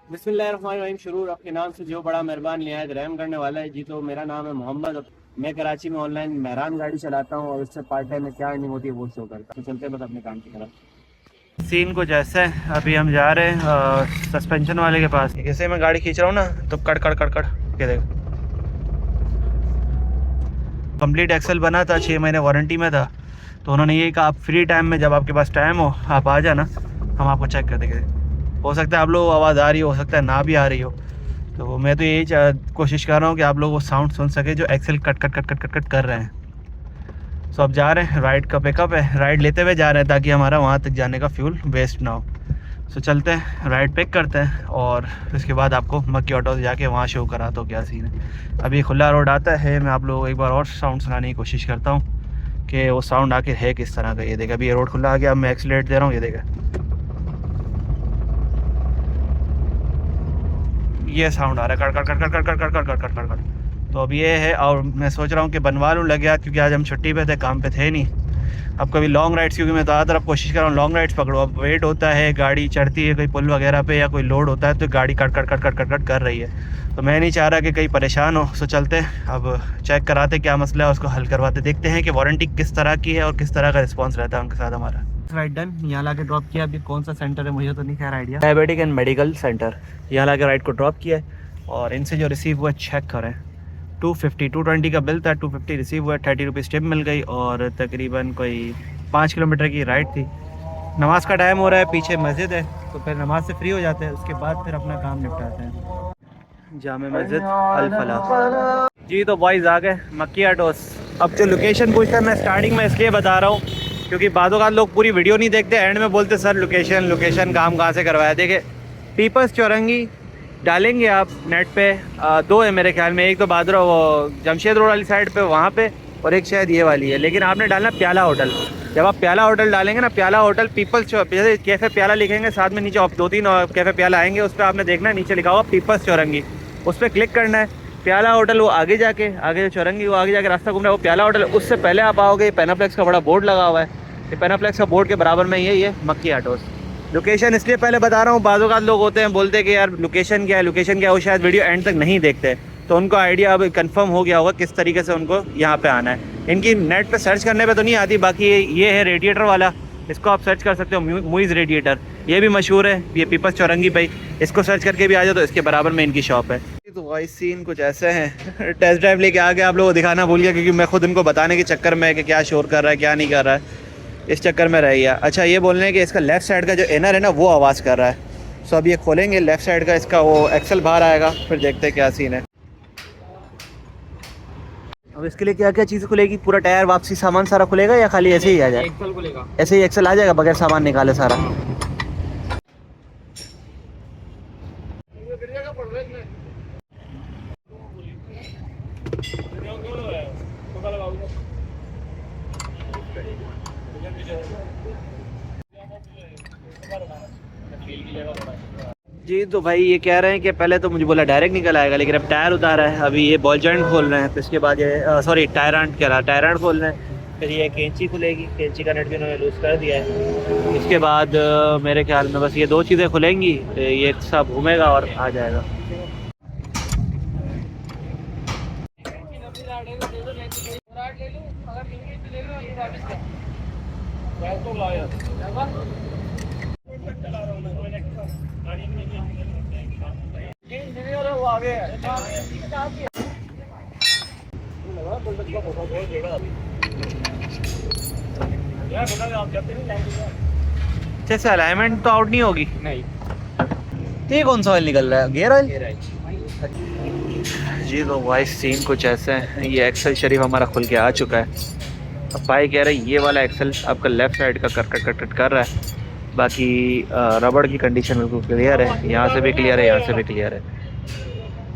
बिस्मिल्लाहिर्रहमानिर्रहीम। शुरू आपके नाम से जो बड़ा मेहरबान निहायत रहम करने वाला है। जी तो मेरा नाम है मोहम्मद। मैं कराची में ऑनलाइन मेहरान गाड़ी चलाता हूँ और उससे पार्ट टाइम में क्या अर्निंग होती है वो शो करता हूँ। तो चलते हैं बस अपने काम की तरफ। सीन कुछ ऐसा है, अभी हम जा रहे हैं सस्पेंशन वाले के पास। जैसे मैं गाड़ी खींच रहा हूँ ना तो कड़ कड़ कड़ कड़ के देखो कंप्लीट एक्सेल बना था, 6 महीने वारंटी में था। तो उन्होंने यही कहा आप फ्री टाइम में जब आपके पास टाइम हो आप आ जाना, हम आपको चेक कर देंगे। हो सकता है आप लोग आवाज़ आ रही हो सकता है ना भी आ रही हो। तो मैं तो यही कोशिश कर रहा हूँ कि आप लोग वो साउंड सुन सके जो excel cut cut cut cut cut cut कर रहे हैं। सो अब जा रहे हैं, राइड का पिकअप है, राइड लेते हुए जा रहे हैं ताकि हमारा वहाँ तक जाने का फ्यूल वेस्ट ना हो। सो चलते हैं, राइड पिक करते हैं और उसके बाद आपको मक्की ऑटो से जाके वहाँ शो कराता हूँ क्या सीन है। अभी खुला रोड आता है, मैं आप लोगों को एक बार और साउंड सुनाने की कोशिश करता हूँ कि वो साउंड आखिर है किस तरह का। ये देखा, अभी ये रोड खुला आ गया, अब मैं एक्सीलेट दे रहा हूँ, ये देखा ये साउंड आ रहा है, कड़ कड़ कड़ कड़ कड़ कड़ कड़ कड़ कड़ कड़ कड़। तो अब ये है, और मैं सोच रहा हूँ कि बनवा लूँ लग गया, क्योंकि आज हम छुट्टी पे थे, काम पे थे नहीं। अब कभी लॉन्ग राइड्स, क्योंकि मैं ज़्यादातर अब कोशिश कर रहा हूँ लॉन्ग राइड्स पकड़ूँ। अब वेट होता है, गाड़ी चढ़ती है कोई पुल वगैरह पे या कोई लोड होता है तो गाड़ी cut cut cut cut cut cut कर रही है। तो मैं नहीं चाह रहा कि कहीं परेशान हो। सो चलते अब चेक कराते क्या मसला है, उसको हल करवाते, देखते हैं कि वारंटी किस तरह की है और किस तरह का रिस्पॉन्स रहता है उनके साथ हमारा। राइट डन, यहाँ ला के ड्रॉप किया। अभी कौन सा सेंटर है मुझे तो नहीं खैर idea. Diabetic and medical centre, यहाँ ला के राइड को ड्रॉप किया है और इनसे जो रिसीव हुआ चेक करें। 220 का बिल था, 250 रिसीव हुआ, 30 रुपीज़ टिप मिल गई और तकरीबन कोई 5 किलोमीटर की राइड थी। नमाज का टाइम हो रहा है, पीछे मस्जिद है तो फिर नमाज से फ्री हो जाते हैं, उसके बाद फिर अपना काम निपटाते हैं। जामे मस्जिद अल फलाह। जी तो बॉयज़ आ गए मक्की ऑटोस। अब जो लोकेशन पूछता है मैं स्टार्टिंग में इसलिए बता रहा हूँ क्योंकि बादों का लोग पूरी वीडियो नहीं देखते, एंड में बोलते सर लोकेशन लोकेशन काम कहाँ से करवाया। देखे पीपल्स चौरंगी डालेंगे आप नेट पे, दो है मेरे ख्याल में, एक तो बादरा वो जमशेद रोड वाली साइड पे वहाँ पे, और एक शायद ये वाली है। लेकिन आपने डालना प्याला होटल। जब आप प्याला होटल डालेंगे ना, प्याला होटल पीपल्स जैसे कैफ़े प्याला लिखेंगे साथ में नीचे 2-3 कैफ़े प्याला आएंगे, उस पर आपने देखना है नीचे लिखा हुआ पीपल्स चौरंगी, उस पर क्लिक करना है। प्याला होटल वो आगे जाके, आगे जो चौरंगी वो आगे जाके रास्ता घूम रहा है वो प्याला होटल, उससे पहले आप आओगे पेनाप्लेक्स का बड़ा बोर्ड लगा हुआ है, ये पेनाप्लेक्स का बोर्ड के बराबर में ही है मक्की ऑटोस। लोकेशन इसलिए पहले बता रहा हूँ, बाज़ों का लोग होते हैं बोलते हैं कि यार लोकेशन क्या है लोकेशन क्या है, वो शायद वीडियो एंड तक नहीं देखते, तो उनको आइडिया अब कंफर्म हो गया होगा किस तरीके से उनको यहाँ पे आना है। इनकी नेट पे सर्च करने पे तो नहीं आती, बाकी ये है रेडिएटर वाला, इसको आप सर्च कर सकते हो, मुइज़ रेडिएटर, ये भी मशहूर है, ये पीपल्स चौरंगी पे, इसको सर्च करके भी आ जाओ तो इसके बराबर में इनकी शॉप है। तो वॉइस सीन कुछ ऐसे हैं। टेस्ट ड्राइव लेके आ गया, आप लोगों को दिखाना भूल गया क्योंकि मैं खुद उनको बताने के चक्कर में कि क्या शोर कर रहा है क्या नहीं कर रहा है, इस चक्कर में रह गया। अच्छा ये बोल रहे हैं कि इसका लेफ़्ट साइड का जो इनर है ना वो आवाज़ कर रहा है। सो अब ये खोलेंगे लेफ़्ट साइड का, इसका वो एक्सेल बाहर आएगा, फिर देखते हैं क्या सीन है। अब इसके लिए क्या क्या चीज़ें खुलेगी, पूरा टायर वापसी सामान सारा खुलेगा या खाली ऐसे ही आ जाएगा? एक्सेल खुलेगा, ऐसे ही एक्सेल आ जाएगा बगैर सामान निकाले सारा। जी तो भाई ये कह रहे हैं कि पहले तो मुझे बोला डायरेक्ट निकल आएगा, लेकिन अब टायर उतारा है, अभी ये बॉल जॉइंट खोल रहे हैं, फिर इसके बाद ये सॉरी टायरांट कह रहा, टायरांट खोल रहे हैं, फिर ये कैंची खुलेगी, कैंची का नट भी उन्होंने लूज़ कर दिया है। इसके बाद मेरे ख्याल में बस ये दो चीज़ें खुलेंगी, ये सब घूमेगा और आ जाएगा। जैसे अलाइनमेंट तो आउट नहीं होगी नहीं। तो ये कौन सा ऑयल निकल रहा है, गियर ऑयल? जी तो वॉइस सीन कुछ ऐसे हैं, ये एक्सेल शरीफ हमारा खुल के आ चुका है। अब भाई कह रहे हैं ये वाला एक्सेल आपका लेफ़्ट साइड का कट कट कट कर रहा है, बाकी रबड़ की कंडीशन बिल्कुल क्लियर है, यहाँ से भी क्लियर है यहाँ से भी क्लियर है।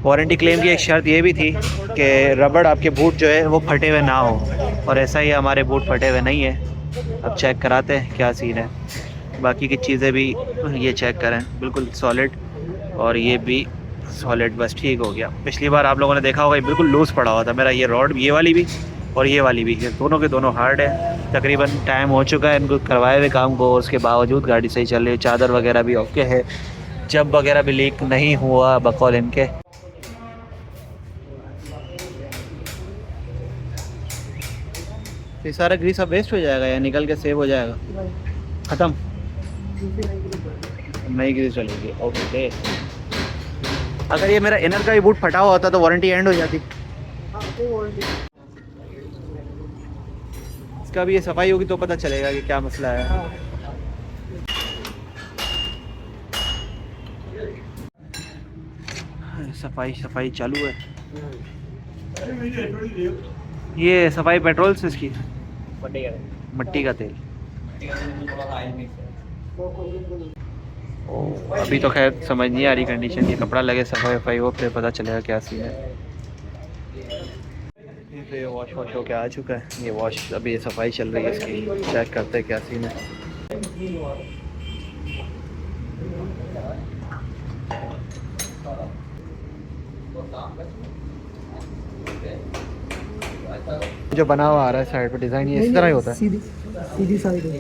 वारंटी क्लेम की एक शर्त ये भी थी कि रबड़ आपके बूट जो है वो फटे हुए ना हो, और ऐसा ही हमारे बूट फटे हुए नहीं है। अब चेक कराते हैं क्या सीन है, बाकी की चीज़ें भी ये चेक करें बिल्कुल सॉलिड, और ये भी सॉलिड, बस ठीक हो गया। पिछली बार आप लोगों ने देखा होगा बिल्कुल लूज़ पड़ा हुआ था मेरा ये रॉड, ये वाली भी और ये वाली भी, ये दोनों के दोनों हार्ड है। तकरीबन टाइम हो चुका है इनको करवाए हुए काम को, और उसके बावजूद गाड़ी सही चल रही है, चादर वगैरह भी ओके है, जब वगैरह भी लीक नहीं हुआ बकौल इनके। ये सारा ग्रीस अब वेस्ट हो जाएगा या निकल के सेव हो जाएगा? ख़त्म, नई ग्रीस चलेगी। ओके, अगर ये मेरा इनर का ही बूट फटा हुआ होता तो वारंटी एंड हो जाती। इसका भी ये सफाई होगी तो पता चलेगा कि क्या मसला है। सफाई चालू है। ये सफाई पेट्रोल से इसकी मट्टी का तेल। अभी तो खैर समझ नहीं आ रही कंडीशन, ये कपड़ा लगे सफाई वफाई हो फिर पता चलेगा क्या सीन है। ये वॉश हो के आ चुका है, ये वॉश अभी ये सफाई चल रही है इसकी, चेक करते हैं क्या सीन है। जो बना हुआ आ रहा है साइड पे डिज़ाइन, ये इस तरह ही होता है। सीधी साइड है,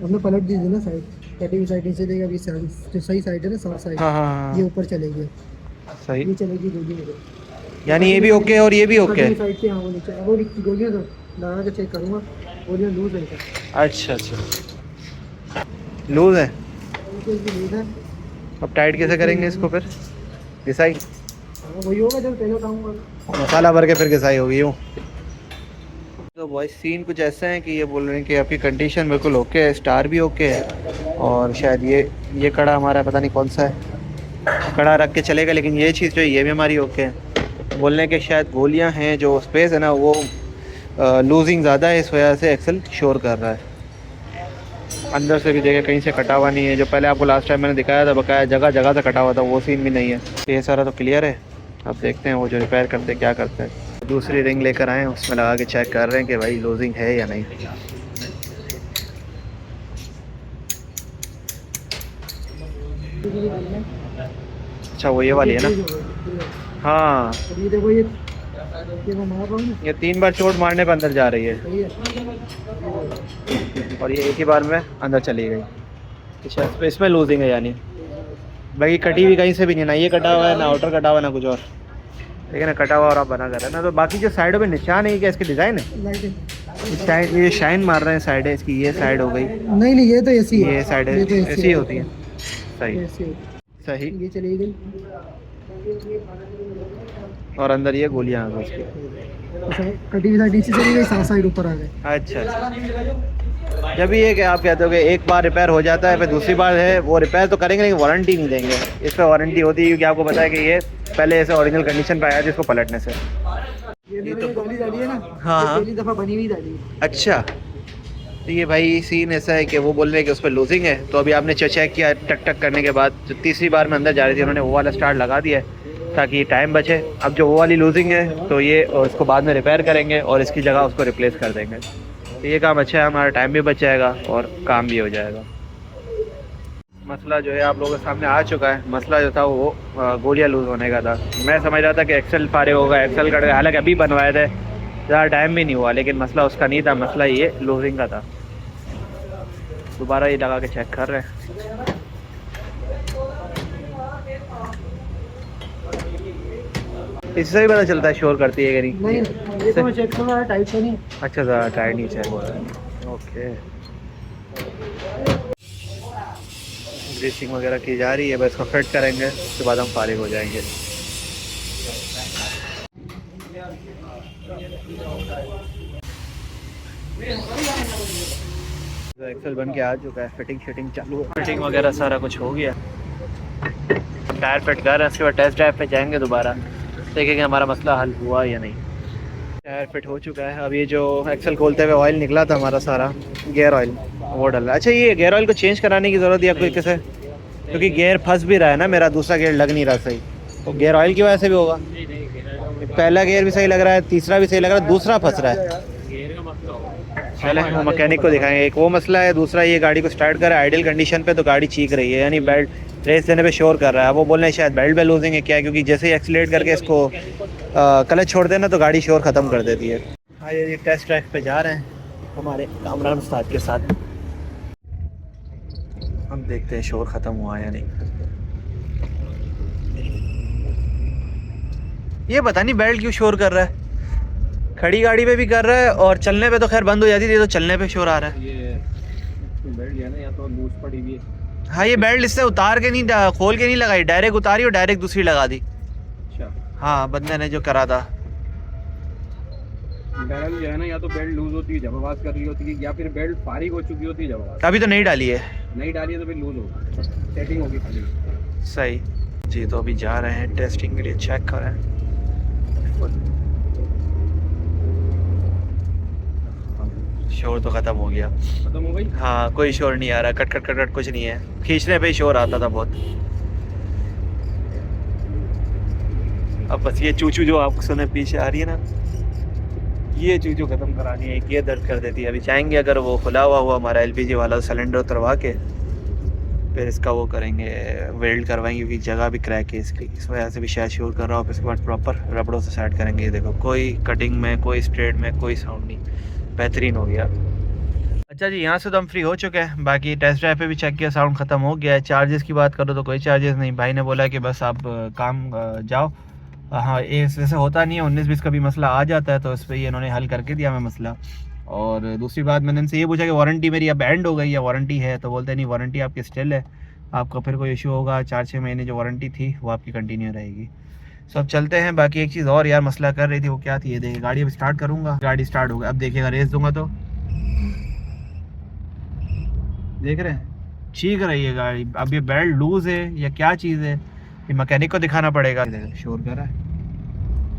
हमने पलट दी थी ना साइड, कटी हुई साइड नीचे देगा, अभी जो सही साइड है ना साफ साइड, हाँ। ये ऊपर चलेगी, सही, ये चलेगी गोली, यानी ये भी ओके और ये भी ओके। साइड से वो नीचे वो गोलियां तो लगा के चेक करूंगा, गोलियां लूज है। अच्छा, लूज है। अब टाइट कैसे करेंगे इसको फिर? घिसाई वही होगा जब पहले बताऊंगा, मसाला भर के फिर घिसाई होगी यूँ। तो बॉयज सीन कुछ ऐसा है कि ये बोल रहे हैं कि आपकी कंडीशन बिल्कुल ओके है, स्टार भी ओके है, और शायद ये कड़ा हमारा पता नहीं कौन सा है, कड़ा रख के चलेगा, लेकिन ये चीज़ जो है ये भी हमारी ओके है। बोलने के शायद गोलियां हैं, जो स्पेस है ना वो लूजिंग ज़्यादा है, इस वजह से एक्सेल शोर कर रहा है। अंदर से भी देखे कहीं से कटा हुआ नहीं है, जो पहले आपको लास्ट टाइम मैंने दिखाया था बकाया जगह जगह से कटा हुआ था, वो सीन भी नहीं है। ये सारा तो क्लियर है। अब देखते हैं वो जो रिपेयर करते हैं क्या करते हैं। दूसरी रिंग लेकर आए हैं, उसमें लगा के चेक कर रहे हैं कि भाई लूजिंग है या नहीं। अच्छा, वो ये वाली है ना? हाँ, ये देखो ये मैं मार रहा हूं ना, ये 3 बार चोट मारने पर अंदर जा रही है, और ये एक ही बार में अंदर चली गई। अच्छा, इसमें लूजिंग है यानी। बाकी कटी हुई कहीं से भी नहीं, ना ये कटा हुआ है, ना आउटर कटा हुआ, ना कुछ और, लेकिन ना कटा हुआ और आप बना कर रहे हैं ना। तो बाकी जो साइडों पे निशान है क्या इसके डिज़ाइन है? ये शाइन मार रहे हैं साइड है इसकी, ये साइड हो गई। नहीं ये तो ऐसी है, ये साइड ऐसी होती है। सही सही, ये चली गई, और अंदर ये गोलियां आ गई इसकी। कटी हुई साइड नीचे चली गई, साफ साइड ऊपर आ गए। अच्छा, जब ये कि आप कहते हो कि एक बार रिपेयर हो जाता है, फिर दूसरी बार है वो रिपेयर तो करेंगे लेकिन वारंटी नहीं देंगे। इस पर वारंटी होती है क्योंकि आपको पता है कि ये पहले ऐसे ओरिजिनल कंडीशन पे आया था इसको पलटने से। ये तो गाली डाली है ना, हाँ पहली दफा बनी हुई डाली। अच्छा, तो ये भाई सीन ऐसा है कि वो बोल रहे हैं कि उस पर लूजिंग है, तो अभी आपने चेक किया टक टक करने के बाद, जो तीसरी बार में अंदर जा रही थी उन्होंने वो वाला स्टार्ट लगा दिया है ताकि टाइम बचे। अब जो वो वाली लूजिंग है तो ये उसको बाद में रिपेयर करेंगे और इसकी जगह उसको रिप्लेस कर देंगे। तो ये काम अच्छा है, हमारा टाइम भी बच जाएगा और काम भी हो जाएगा। मसला जो है आप लोगों के सामने आ चुका है। मसला जो था वो गोलियां लूज़ होने का था। मैं समझ रहा था कि एक्सेल फारे होगा, एक्सेल कट गया, हालांकि अभी बनवाए थे, ज़्यादा टाइम भी नहीं हुआ, लेकिन मसला उसका नहीं था, मसला ये लूजिंग का था। दोबारा ये लगा के चेक कर रहे हैं। इससे भी पता चलता है शोर करती है कि नहीं? नहीं, ये तो मैं चेक कर रहा, टाइट तो नहीं। अच्छा, ज़्यादा टाइट नहीं चेक हो रहा है। ओके, ग्रीसिंग वगैरह की जा रही है, बस इसको फिट करेंगे, उसके बाद हम फारिग हो जाएंगे। तो एक्सेल बन के आ चुका है, फिटिंग चालू है, फिटिंग वगैरह सारा कुछ हो गया। टायर फिट कर रहे हैं, उसके बाद टेस्ट ड्राइव पे जाएंगे दोबारा, देखेंगे हमारा मसला हल हुआ या नहीं। टायर फिट हो चुका है। अब ये जो एक्सेल खोलते हुए ऑयल निकला था हमारा सारा गियर ऑयल, वो डल रहा है। अच्छा, ये गियर ऑयल को चेंज कराने की ज़रूरत है आपको कैसे? क्योंकि गियर फंस भी रहा है ना, मेरा दूसरा गियर लग नहीं रहा सही, तो गियर ऑयल की वजह से भी होगा। पहला गियर भी सही लग रहा है, तीसरा भी सही लग रहा है, दूसरा फंस रहा है। पहले वो मैकेनिक को दिखाएंगे, एक वो मसला है, दूसरा ये गाड़ी को स्टार्ट कर रहा है आइडियल कंडीशन पे तो गाड़ी चीख रही है, यानी बेल्ट रेस देने पे शोर कर रहा है। वो बोल रहे हैं शायद बेल्ट पे लूजिंग है क्या, क्योंकि जैसे ही एक्सीलेट करके इसको क्लच छोड़ देना तो गाड़ी शोर ख़त्म कर देती है। हाँ, ये टेस्ट ड्राइव पे जा रहे हैं हमारे कामरान उस्ताद के साथ, हम देखते हैं शोर ख़त्म हुआ या नहीं। ये पता नहीं बेल्ट क्यों शोर कर रहा है, खड़ी गाड़ी पे भी कर रहा है और चलने पे तो खैर बंद हो जाती थी, तो चलने पे शोर आ रहा है। ये बेल्ट है ना, या तो लूज पड़ी हुई है। हाँ ये बेल्ट इससे उतार के नहीं, खोल के नहीं लगाई, डायरेक्ट उतारी और डायरेक्ट दूसरी लगा दी। अच्छा, हाँ बंदे ने जो करा था। बैरल जो है ना, या तो बेल्ट लूज होती है जब आवाज़ कर रही होती है, या फिर बेल्ट फारिग हो चुकी होती है जब आवाज़ अभी तो नहीं डाली है। नहीं डाली है तो फिर लूज होगा, सेटिंग होगी खाली। सही जी। तो अभी जा रहे हैं टेस्टिंग के लिए, चेक कर रहे हैं। शोर तो ख़त्म हो गया। खत्म हो गई। हाँ कोई शोर नहीं आ रहा, कट कट कट कट कुछ नहीं है, खींचने पे ही शोर आता था बहुत। अब बस ये चूचू जो आप सुने पीछे आ रही है ना, ये चूचू ख़त्म करानी है, ये दर्द कर देती है। अभी चाहेंगे अगर वो खुला हुआ हमारा एलपीजी वाला सिलेंडर उतरवा के फिर इसका वो करेंगे, वेल्ड करवाएंगे, क्योंकि जगह भी क्रैक है इसकी, इस वजह से भी शायद शोर कर रहा हूँ। इसके बाद प्रॉपर रबड़ों से सेट करेंगे। ये देखो कोई कटिंग में, कोई स्ट्रेट में कोई साउंड नहीं, बेहतरीन हो गया। अच्छा जी, यहाँ से तो हम फ्री हो चुके हैं। बाकी टेस्ट ड्राइव पे भी चेक किया, साउंड ख़त्म हो गया है। चार्जेस की बात करो तो कोई चार्जेस नहीं, भाई ने बोला कि बस आप काम जाओ। हाँ वैसे होता नहीं है, 19-20 का भी मसला आ जाता है, तो इस पर ये इन्होंने हल करके दिया हमें मसला। और दूसरी बात मैंने इनसे ये पूछा कि वारंटी मेरी अब एंड हो गई या वारंटी है, तो बोलते नहीं वारंटी आपकी स्टिल है, आपका फिर कोई इशू होगा 4-6 महीने जो वारंटी थी वो आपकी कंटिन्यू रहेगी। सो अब चलते हैं। बाकी एक चीज़ और यार मसला कर रही थी, वो क्या थी ये देखिए, गाड़ी अब स्टार्ट करूँगा, गाड़ी स्टार्ट हो गई। अब देखिएगा रेस दूंगा तो देख रहे हैं चीख रही है गाड़ी। अब ये बेल्ट लूज़ है या क्या चीज़ है, ये मैकेनिक को दिखाना पड़ेगा। शोर कर रहा है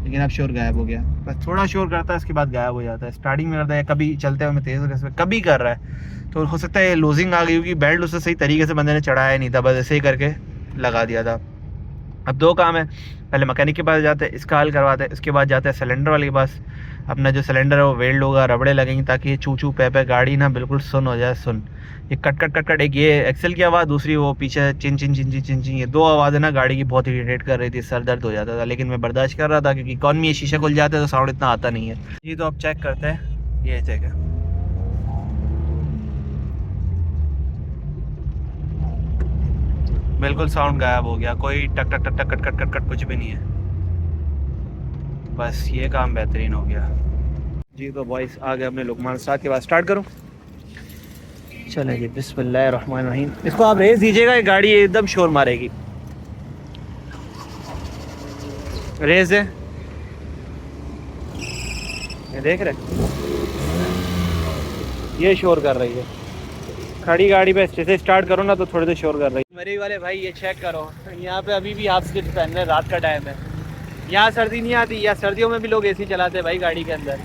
लेकिन अब शोर गायब हो गया, बस थोड़ा शोर करता है, इसके बाद गायब हो जाता है। स्टार्टिंग में करता है, कभी चलते हुए तेज़ हो, कभी कर रहा है, तो हो सकता है लूजिंग आ गई, क्योंकि बेल्ट उससे सही तरीके से बंदे ने चढ़ाया नहीं था, बस ऐसे ही करके लगा दिया था। अब दो काम है, पहले मैकेनिक के पास जाते हैं, इसका हल करवाते हैं, इसके बाद जाते हैं सिलेंडर वाले के पास। अपना जो सिलेंडर है वो वेल्ड होगा, रबड़े लगेंगी, ताकि ये चू चू पे गाड़ी ना बिल्कुल सुन हो जाए। सुन ये कट कट कट कट, एक ये एक्सेल की आवाज़, दूसरी वो पीछे चिन चिन चिन चिन चिन चिन, ये दो आवाज़ें ना गाड़ी की बहुत इरिटेट कर रही थी, सर दर्द हो जाता था। लेकिन मैं बर्दाश्त कर रहा था, क्योंकि कौन में ये शीशे खुल जाते हैं तो साउंड इतना आता नहीं है। ये तो अब चेक करते हैं, ये चेक है, बिल्कुल साउंड गायब हो गया, कोई टक टक टक टक कट कट कट कट कुछ भी नहीं है। बस ये काम बेहतरीन हो गया जी। तो बॉयस आ गए अपने लुकमान उस्ताद के बाद, स्टार्ट करूं? चलें जी, बिस्मिल्लाहिर्रहमानिर्रहीम। इसको आप रेस दीजिएगा, ये गाड़ी एकदम शोर मारेगी। रेस है, ये देख रहे, ये शोर कर रही है। खड़ी गाड़ी पे जैसे स्टार्ट करो ना तो थोड़ी देर शोर कर रही है। मेरे वाले भाई ये चेक करो, यहाँ पे अभी भी हाफ स्लीव्स पहन रहे, रात का टाइम है, यहाँ सर्दी नहीं आती, या सर्दियों में भी लोग एसी चलाते हैं भाई गाड़ी के अंदर।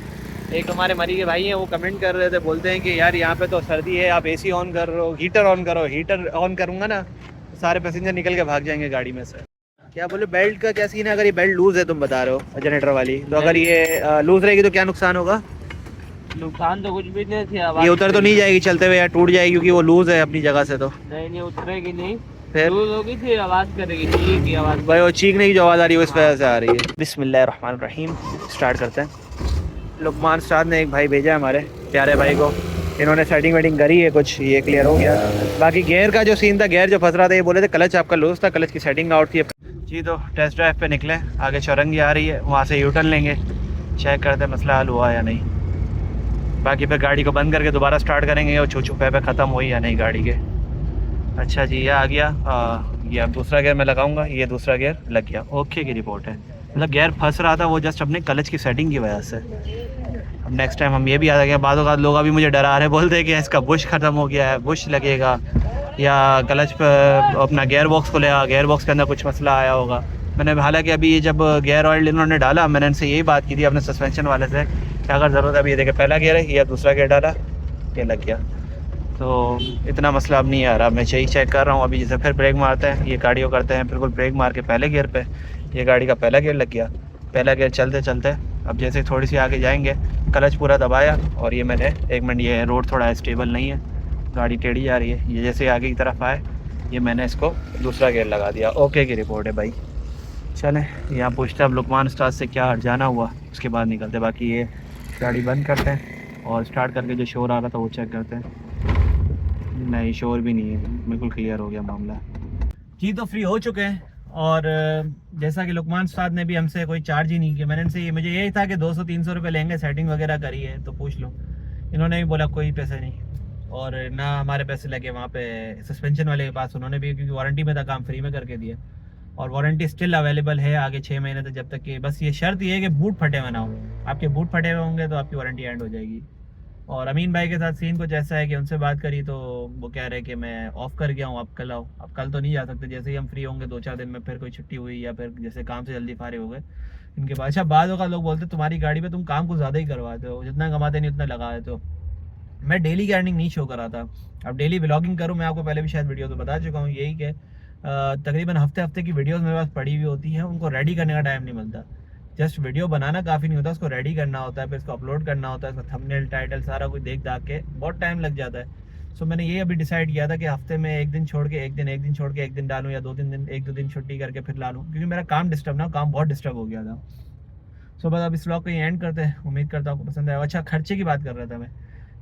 एक हमारे मरी के भाई हैं, वो कमेंट कर रहे थे, बोलते हैं कि यार यहाँ पे तो सर्दी है, आप एसी ऑन कर रहे हो, हीटर ऑन करो। हीटर ऑन करूँगा ना सारे पैसेंजर निकल के भाग जाएंगे गाड़ी में से। क्या बोले, बेल्ट का क्या सीन है? अगर ये बेल्ट लूज़ है तुम बता रहे हो जनरेटर वाली, तो अगर ये लूज़ रहेगी तो क्या नुकसान होगा? नुकसान तो कुछ भी नहीं थी, ये उतर तो नहीं जाएगी चलते हुए, या टूट जाएगी क्योंकि वो लूज़ है अपनी जगह से? तो नहीं उतरेगी नहीं, फिर लूज होगी, फिर आवाज़ करेगी, चीख की आवाज़। भाई वो चीखने की जो आवाज़ आ रही है वो इस वजह से आ रही है। बिस्मिल्लाहिर्रहमानिर्रहीम, स्टार्ट करते हैं। लुकमान उस्ताद ने एक भाई भेजा है हमारे प्यारे भाई को, इन्होंने सेटिंग वेटिंग करी है कुछ, ये क्लियर हो गया। बाकी गेयर का जो सीन था, गेयर जो फंस रहा था, ये बोले थे क्लच आपका लूज था, क्लच की सेटिंग आउट थी जी। तो टेस्ट ड्राइव पे निकले, आगे चौरंगी आ रही है, वहाँ से यूटर्न लेंगे, चेक करते हैं मसला हल हुआ या नहीं। बाकी फिर गाड़ी को बंद करके दोबारा स्टार्ट करेंगे, और छू छू पे ख़त्म हुई या नहीं गाड़ी के। अच्छा जी, ये आ गया, ये अब दूसरा गेयर मैं लगाऊंगा, ये दूसरा गेयर लग गया, ओके की रिपोर्ट है। मतलब गेयर फंस रहा था वो जस्ट अपने क्लच की सेटिंग की वजह से। अब नेक्स्ट टाइम हम ये भी आ गए, बाद लोग अभी मुझे डरा रहे, बोलते हैं कि इसका बुश ख़त्म हो गया है, बुश लगेगा, या क्लच पर अपना गेयर बॉक्स खुलेगा, गेयर बॉक्स के अंदर कुछ मसला आया होगा। मैंने हालांकि अभी जब गेयर ऑयल इन्होंने डाला, मैंने इनसे यही बात की थी अपने सस्पेंशन वाले से कि अगर ज़रूरत है, अभी ये देखे पहला गेयर है, या दूसरा गेयर डाला, ये लग गया, तो इतना मसला अब नहीं आ रहा। मैं यही चेक कर रहा हूँ अभी, जैसे फिर ब्रेक मारते हैं, ये गाड़ी को करते हैं बिल्कुल ब्रेक मार के पहले गियर पे, ये गाड़ी का पहला गियर लग गया। पहला गियर चलते चलते अब जैसे थोड़ी सी आगे जाएंगे, क्लच पूरा दबाया, और ये मैंने 1 मिनट, ये रोड थोड़ा स्टेबल नहीं है, गाड़ी टेढ़ी जा रही है, ये जैसे आगे की तरफ आए, ये मैंने इसको दूसरा गियर लगा दिया, ओके की रिपोर्ट है भाई। चलें यहाँ पूछते हैं अब लुकमान उस्ताद से क्या हर्जाना हुआ, उसके बाद निकलते। बाकी ये गाड़ी बंद करते हैं और स्टार्ट करके जो शोर आ रहा था वो चेक करते हैं। नहीं, शोर भी नहीं है, बिल्कुल क्लियर हो गया मामला जी। तो फ्री हो चुके हैं और जैसा कि लुकमान उस्ताद ने भी हमसे कोई चार्ज ही नहीं किया, मैंने इनसे मुझे यही था कि 200-300 रुपये लेंगे, सेटिंग वगैरह करी है तो पूछ लो। इन्होंने भी बोला कोई पैसे नहीं, और ना हमारे पैसे लगे वहाँ पे सस्पेंशन वाले के पास, उन्होंने भी क्योंकि वारंटी में था काम फ्री में करके दिया, और वारंटी स्टिल अवेलेबल है आगे 6 महीने तक, जब तक कि बस ये शर्त ये है कि बूट फटे हुए ना हो। आपके बूट फटे हुए होंगे तो आपकी वारंटी एंड हो जाएगी। और अमीन भाई के साथ सीन कुछ ऐसा है कि उनसे बात करी तो वो कह रहे कि मैं ऑफ कर गया हूँ, आप कल आओ। अब कल तो नहीं जा सकते, जैसे ही हम फ्री होंगे 2-4 दिन में, फिर कोई छुट्टी हुई या फिर जैसे काम से जल्दी फारे हो गए इनके पास। अच्छा, बाद का लोग बोलते तुम्हारी गाड़ी पे तुम काम कुछ ज़्यादा ही करवाते हो, जितना कमाते नहीं उतना लगा देते हो। मैं डेली की अर्निंग नहीं शो करा था। अब डेली व्लॉगिंग करूँ, मैं आपको पहले भी शायद वीडियो तो बता चुका हूँ यही कि तकरीबन हफ्ते हफ्ते की वीडियोस मेरे पास पड़ी हुई होती हैं, उनको रेडी करने का टाइम नहीं मिलता। जस्ट वीडियो बनाना काफ़ी नहीं होता, उसको रेडी करना होता है, फिर इसको अपलोड करना होता है, इसका थंबनेल टाइटल सारा कुछ देख दाख के बहुत टाइम लग जाता है। सो मैंने ये अभी डिसाइड किया था कि हफ्ते में एक दिन छोड़ के एक दिन छोड़ के एक दिन डालूँ, या 2-3 दिन 1-2 दिन छुट्टी करके फिर डालूँ, क्योंकि मेरा काम बहुत डिस्टर्ब हो गया था। सो बस अब इस व्लॉग को ये एंड करते हैं, उम्मीद करता हूँ आपको पसंद आया। अच्छा, खर्चे की बात कर रहा था मैं।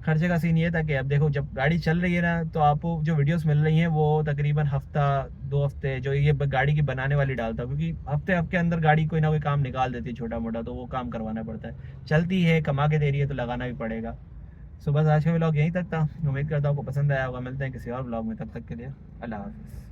खर्चे का सीन ये था कि अब देखो जब गाड़ी चल रही है ना, तो आपको जो वीडियोस मिल रही हैं वो तकरीबन हफ्ता 2 हफ्ते जो ये गाड़ी की बनाने वाली डालता हूँ, क्योंकि हफ्ते हफ्ते के अंदर गाड़ी कोई ना कोई काम निकाल देती है छोटा मोटा, तो वो काम करवाना पड़ता है। चलती है, कमा के दे रही है, तो लगाना भी पड़ेगा। सो बस आज का व्लॉग यहीं तक था, उम्मीद करता हूँ आपको पसंद आया होगा। मिलते हैं किसी और व्लॉग में, तब तक के लिए अल्लाह हाफ़िज़।